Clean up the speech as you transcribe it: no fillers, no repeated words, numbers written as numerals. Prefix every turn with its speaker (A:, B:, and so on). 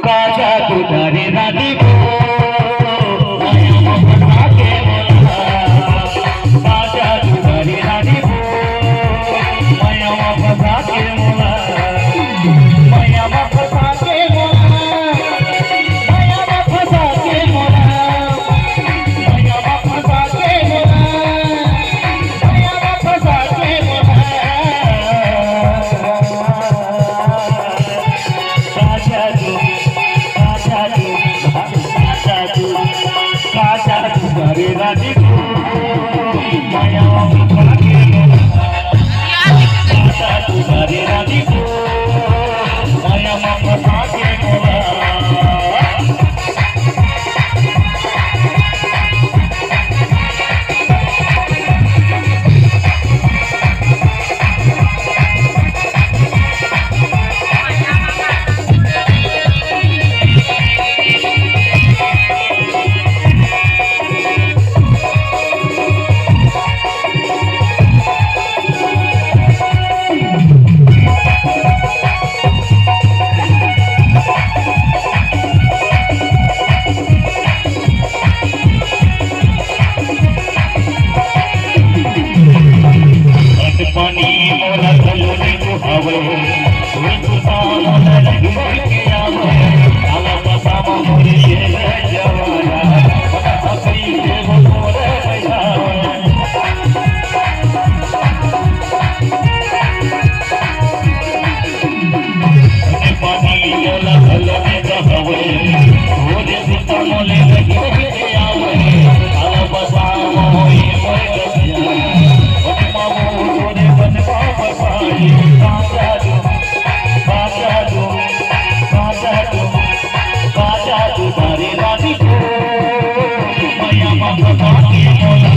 A: काजा तुझारे रानी को माया बता के बोला काजा तुझारे रानी को माया बता के बोला माया बता के बोला माया बता के बोला माया बता के बोला माया बता के बोला काजा तुम्हारे रानी को माया बता के बोला तुम्हारे रानी को माया बता के बोला पानी मोला चलोने को हवे कोई तुफान न लगी के आवे आला बसामा मोरे ये जवाना बता हसरी के मोरे भैया पानी मोला चलोने को हवे कोई तुफान न लगी के आवे आला बसामा मोरे तुम्हारे रानी को माया बता के बोला